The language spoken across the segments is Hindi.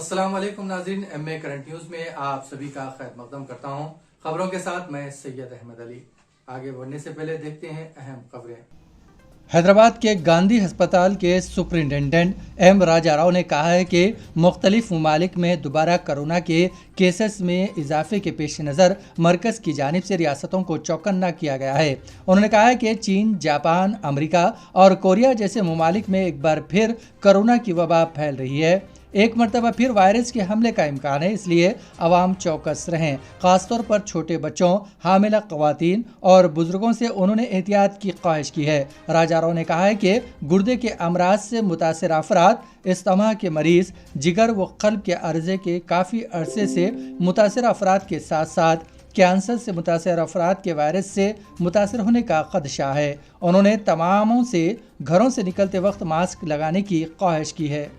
अस्सलाम वालेकुम नाज़रीन, एमए करंट न्यूज़ में आप सभी का खैर मकदम करता हूं। खबरों के साथ मैं सैयद अहमद अली। आगे बढ़ने से पहले देखते हैं अहम खबरें। हैदराबाद के गांधी अस्पताल के सुपरिंटेंडेंट एम राजा राव ने कहा है कि मुख्तलिफ ममालिक में दोबारा कोरोना के केसेस में इजाफे के पेश नज़र मरकज़ की जानिब से रियासतों को चौकन्ना किया गया है। उन्होंने कहा है कि चीन, जापान, अमेरिका और कोरिया जैसे ममालिक में एक बार फिर कोरोना की वबा फैल रही है। एक मरतबा फिर वायरस के हमले का इम्कान है, इसलिए अवाम चौकस रहें। खासतौर पर छोटे बच्चों, हामिला ख़वातीन और बुजुर्गों से उन्होंने एहतियात की ख्वाहिश की है। राजा राव ने कहा है कि गुर्दे के अमराज से मुतासर अफराद, इस्तेमा के मरीज, जिगर व क़ल्ब के अर्जे के काफ़ी अरसे से मुतासर अफराद के साथ साथ कैंसर से मुतासर अफराद के वायरस से मुतासर होने का खदशा है। उन्होंने तमामों से घरों से निकलते वक्त मास्क लगाने की ख्वाहिश की है।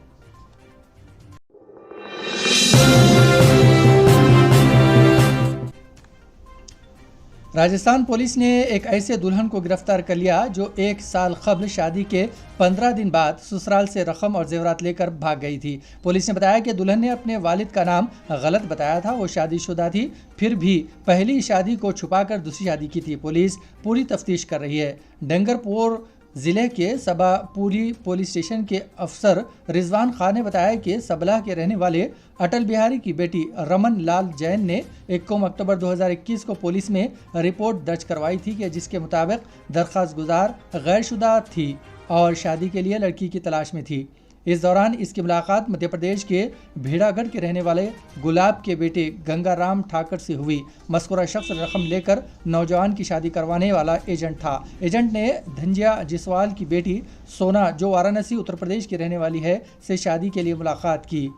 राजस्थान पुलिस ने एक ऐसे दुल्हन को गिरफ्तार कर लिया जो 1 साल कबल शादी के 15 दिन बाद ससुराल से रकम और जेवरात लेकर भाग गई थी। पुलिस ने बताया कि दुल्हन ने अपने वालिद का नाम गलत बताया था। वो शादीशुदा थी, फिर भी पहली शादी को छुपाकर दूसरी शादी की थी। पुलिस पूरी तफ्तीश कर रही है। डंगरपुर ज़िले के सबापुरी पुलिस स्टेशन के अफसर रिजवान खान ने बताया कि सबला के रहने वाले अटल बिहारी की बेटी रमन लाल जैन ने 1 अक्टूबर 2021 को पुलिस में रिपोर्ट दर्ज करवाई थी कि जिसके मुताबिक दरख्वास्त गुजार गैरशुदा थी और शादी के लिए लड़की की तलाश में थी। इस दौरान इसकी मुलाकात मध्य प्रदेश के भेड़ागढ़ के रहने वाले गुलाब के बेटे गंगाराम ठाकर से हुई। मस्कुरा शख्स रकम लेकर नौजवान की शादी करवाने वाला एजेंट था। एजेंट ने धंजिया जिसवाल की बेटी सोना, जो वाराणसी उत्तर प्रदेश की रहने वाली है, से शादी के लिए मुलाकात की।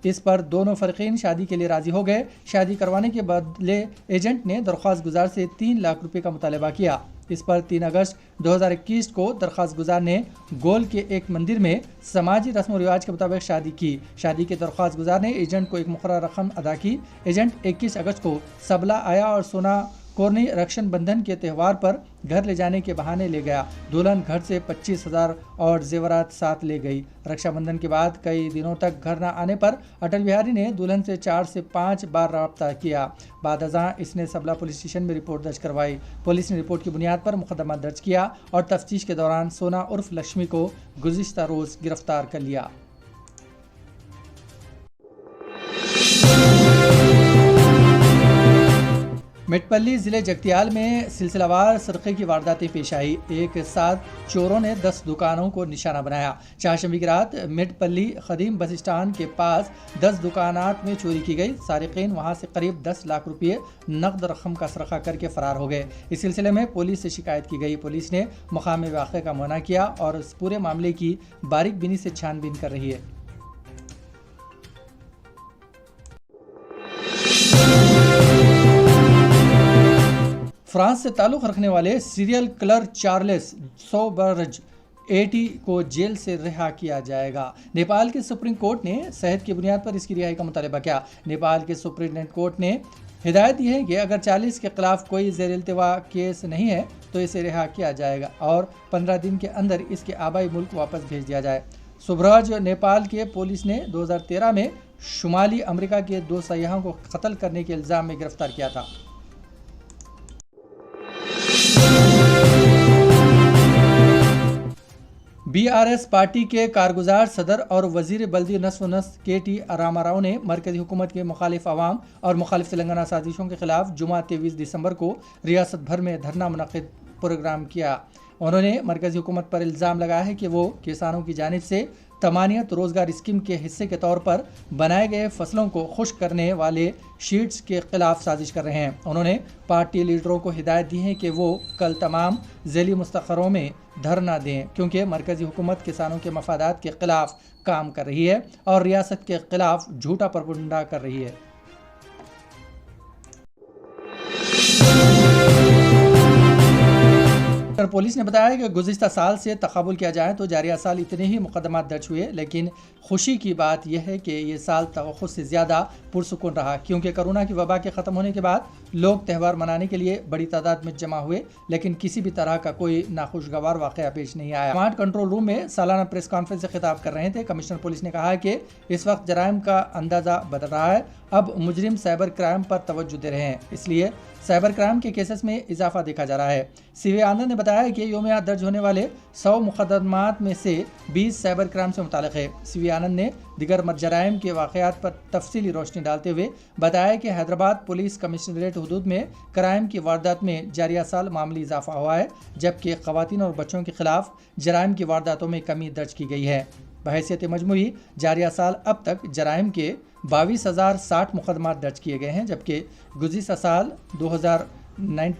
इस पर दोनों फ़रीक़ीन शादी के लिए राज़ी हो गए। शादी करवाने के बदले एजेंट ने दरख्वास्त गुजार से 3 लाख रुपए का मुतालबा किया। इस पर 3 अगस्त 2021 को दरख्वास्त गुजार ने गोल के एक मंदिर में समाजी रस्म व रिवाज के मुताबिक शादी की। शादी के दरख्वास्त गुजार ने एजेंट को एक मुकर्रर रकम अदा की। एजेंट 21 अगस्त को सबला आया और सोना कोरनी रक्षाबंधन के त्यौहार पर घर ले जाने के बहाने ले गया। दुल्हन घर से 25,000 और जेवरात साथ ले गई। रक्षाबंधन के बाद कई दिनों तक घर न आने पर अटल बिहारी ने दुल्हन से 4 से 5 बार रब्ता किया। बाद अज़ां इसने सबला पुलिस स्टेशन में रिपोर्ट दर्ज करवाई। पुलिस ने रिपोर्ट की बुनियाद पर मुकदमा दर्ज किया और तफ्तीश के दौरान सोना उर्फ लक्ष्मी को गुज़िश्ता रोज़ गिरफ्तार कर लिया। मेटपल्ली ज़िले जगतियाल में सिलसिलावार सरक़े की वारदातें पेश आई। एक साथ चोरों ने 10 दुकानों को निशाना बनाया। चारशंबे की रात मेटपल्ली ख़दीम बस स्टैंड के पास 10 दुकानात में चोरी की गई। सारिकीन वहां से करीब 10 लाख रुपये नकद रकम का सरखा करके फ़रार हो गए। इस सिलसिले में पुलिस से शिकायत की गई। पुलिस ने मकाम वाक़े का मुआयना किया और इस पूरे मामले की बारीक बीनी से छानबीन कर रही है। फ्रांस से ताल्लुक़ रखने वाले सीरियल किलर चार्ल्स सोबर्ज 80 को जेल से रिहा किया जाएगा। नेपाल के सुप्रीम कोर्ट ने सेहत की बुनियाद पर इसकी रिहाई का मुतालबा किया। नेपाल के सुप्रीम कोर्ट ने हिदायत दी है कि अगर 40 के खिलाफ कोई ज़ेर इल्तिवा केस नहीं है तो इसे रिहा किया जाएगा और 15 दिन के अंदर इसके आबाई मुल्क वापस भेज दिया जाए। सुब्रज नेपाल के पुलिस ने 2013 में शुमाली अमेरिका के 2 सयाहों को कत्ल करने के इल्ज़ाम में गिरफ्तार किया था। बीआरएस पार्टी के कारगुजार सदर और वजीर बल्दी नस्व नस्ल KT रामाराव ने मरकजी हुकूमत के मुखालिफ अवाम और मुखालिफ तेलंगाना साजिशों के खिलाफ जुमा 23 दिसंबर को रियासत भर में धरना मुनक़िद प्रोग्राम किया। उन्होंने मरकजी हुकूमत पर इल्ज़ाम लगाया है कि वो किसानों की जानिब से तमानियत रोज़गार स्कीम के हिस्से के तौर पर बनाए गए फसलों को खुश्क करने वाले शीट्स के खिलाफ साजिश कर रहे हैं। उन्होंने पार्टी लीडरों को हिदायत दी है कि वो कल तमाम ज़ैली मुस्तक़रों में धरना दें, क्योंकि मरकज़ी हुकूमत किसानों के मफादात के खिलाफ काम कर रही है और रियासत के खिलाफ झूठा प्रोपेगेंडा कर रही है। पुलिस ने बताया कि गुज़िश्ता साल से तक़ाबुल किया जाए तो जारिया साल इतने ही मुकदमात दर्ज हुए, लेकिन खुशी की बात यह है कि ये साल तवक्कुत से ज़्यादा पुरसुकून रहा, क्योंकि कोरोना की वबा के ख़त्म होने के बाद लोग त्यौहार मनाने के लिए बड़ी तादाद में जमा हुए, लेकिन किसी भी तरह का कोई नाखुशगवार वाकया पेश नहीं आया। कमांड कंट्रोल रूम में सालाना प्रेस कॉन्फ्रेंस से खिताब कर रहे थे कमिश्नर पुलिस ने कहा कि इस वक्त जराइम का अंदाजा बदल रहा है। अब मुजरिम साइबर क्राइम पर तवज्जो दे रहे हैं, इसलिए साइबर क्राइम के केसेस में इजाफा देखा जा रहा है। सीवी आनंद ने बताया कि योमिया दर्ज होने वाले 100 मुकदमात में से 20 साइबर क्राइम से मुताल्लिक है। सीवी आनंद ने दिगर जराइम के वाक़यात पर तफसीली रोशनी डालते हुए बताया कि हैदराबाद पुलिस कमिश्नरेट हुदूद में क्राइम की वारदात में जारिया साल मामूली इजाफा हुआ है, जबकि ख़वातीन और बच्चों के खिलाफ जराइम की वारदातों में कमी दर्ज की गई है। बहैसियत मजमूई जारिया साल अब तक जराइम के 22,060 मुकदमा दर्ज किए गए हैं, जबकि गुज़िश्ता साल 2009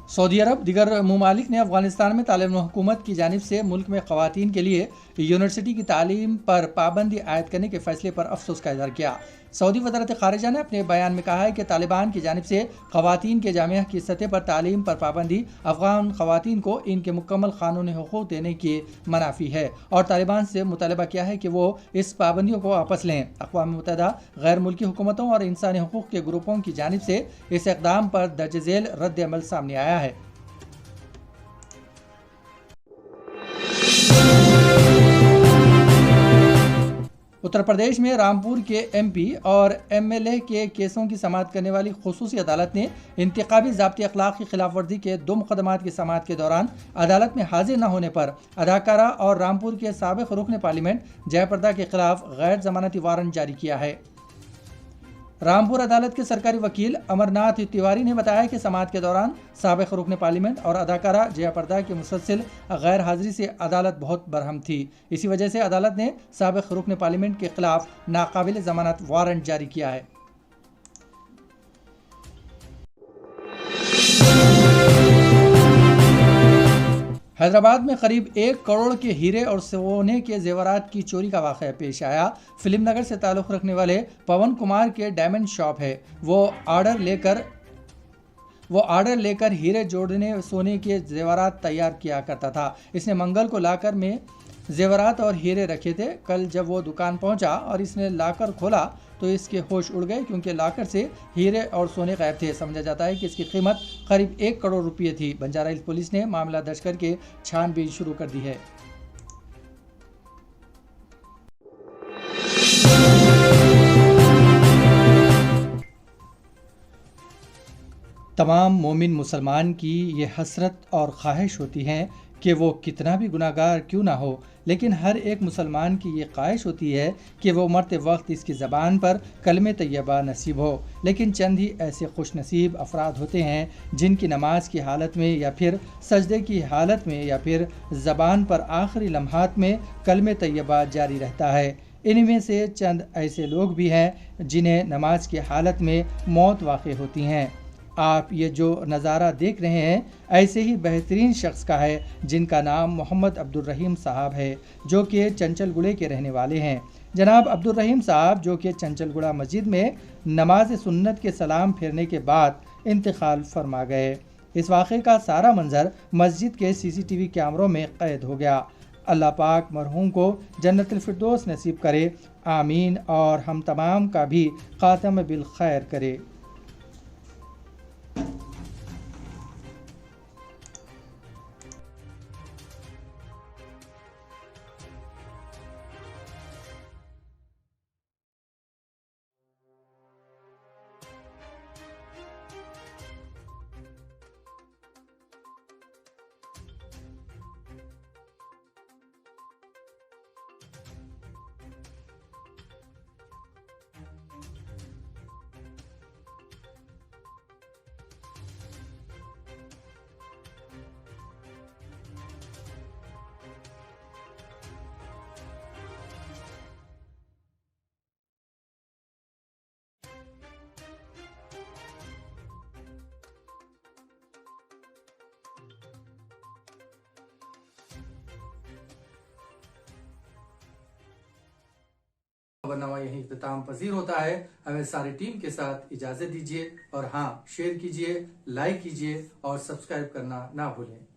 सऊदी अरब दिगर ममालिक ने अफगानिस्तान में तालिबान हुकूमत की जानिब से मुल्क में ख़वातीन के लिए यूनिवर्सिटी की तालीम पर पाबंदी आयद करने के फैसले पर अफसोस का इज़हार किया। सऊदी वज़ारत ख़ारिजा ने अपने बयान में कहा है कि तालिबान की जानिब से ख़वातीन के जामिया की सतह पर तालीम पर पाबंदी अफ़गान ख़वातीन को इनके मुकम्मल क़ानूनी हुकूक़ देने की मनाफी है और तालिबान से मुतालबा किया है कि वो इस पाबंदियों को वापस लें। अक़वाम मुत्तहिदा गैर मुल्की हुकूमतों और इंसानी हुकूक़ के ग्रुपों की जानिब से इस इक़दाम पर दर्ज झेल रद्द अमल सामने आया है। उत्तर प्रदेश में रामपुर के एमपी और एमएलए के केसों की समाअत करने वाली खुसूसी अदालत ने इंतखाबी ज़ाब्ते अखलाक की खिलाफ वर्जी के 2 मुकदमात की समाअत के दौरान अदालत में हाजिर न होने पर अदाकारा और रामपुर के साबिक़ रुकन पार्लियामेंट जयाप्रदा के खिलाफ गैर जमानती वारंट जारी किया है। रामपुर अदालत के सरकारी वकील अमरनाथ तिवारी ने बताया कि समाअत के दौरान साबिक़ रुकन पार्लियामेंट और अदाकारा जयाप्रदा की मुसलसल गैर हाजिरी से अदालत बहुत बरहम थी। इसी वजह से अदालत ने साबिक़ रुकन पार्लियामेंट के खिलाफ नाकाबिल जमानत वारंट जारी किया है। हैदराबाद में करीब 1 करोड़ के हीरे और सोने के जेवरात की चोरी का वाक़या पेश आया। फिल्म नगर से ताल्लुक़ रखने वाले पवन कुमार के डायमंड शॉप है। वो ऑर्डर लेकर हीरे जोड़ने सोने के जेवरात तैयार किया करता था। इसने मंगल को लाकर में जेवरात और हीरे रखे थे। कल जब वो दुकान पहुंचा और इसने लाकर खोला तो इसके होश उड़ गए, क्योंकि लाकर से हीरे और सोने गायब थे। समझा जाता है कि इसकी कीमत करीब 1 करोड़ रुपये थी। बंजारा हिल्स पुलिस ने मामला दर्ज करके छानबीन शुरू कर दी है। तमाम मोमिन मुसलमान की ये हसरत और ख्वाहिश होती है कि वो कितना भी गुनाहगार क्यों ना हो, लेकिन हर एक मुसलमान की ये ख्वाहिश होती है कि वो मरते वक्त इसकी ज़बान पर कलमे तैयबा नसीब हो। लेकिन चंद ही ऐसे खुश नसीब अफराद होते हैं जिनकी नमाज की हालत में या फिर सजदे की हालत में या फिर ज़बान पर आखिरी लम्हात में कलमे तैयबा जारी रहता है। इनमें से चंद ऐसे लोग भी हैं जिन्हें नमाज की हालत में मौत वाक़ई होती हैं। आप ये जो नज़ारा देख रहे हैं ऐसे ही बेहतरीन शख्स का है, जिनका नाम मोहम्मद अब्दुल रहीम साहब है, जो कि चंचलगुड़े के रहने वाले हैं। जनाब अब्दुल रहीम साहब जो कि चंचलगुड़ा मस्जिद में नमाज सुन्नत के सलाम फेरने के बाद इंतकाल फरमा गए। इस वाक़े का सारा मंजर मस्जिद के CCTV कैमरों में कैद हो गया। अल्लाह पाक मरहूम को जन्नतुल फिरदौस नसीब करे, आमीन, और हम तमाम का भी खातम बिल खैर करे। खबरनामा यही इख्तिताम पजीर होता है। हमें सारी टीम के साथ इजाजत दीजिए और हाँ, शेयर कीजिए, लाइक कीजिए और सब्सक्राइब करना ना भूलें।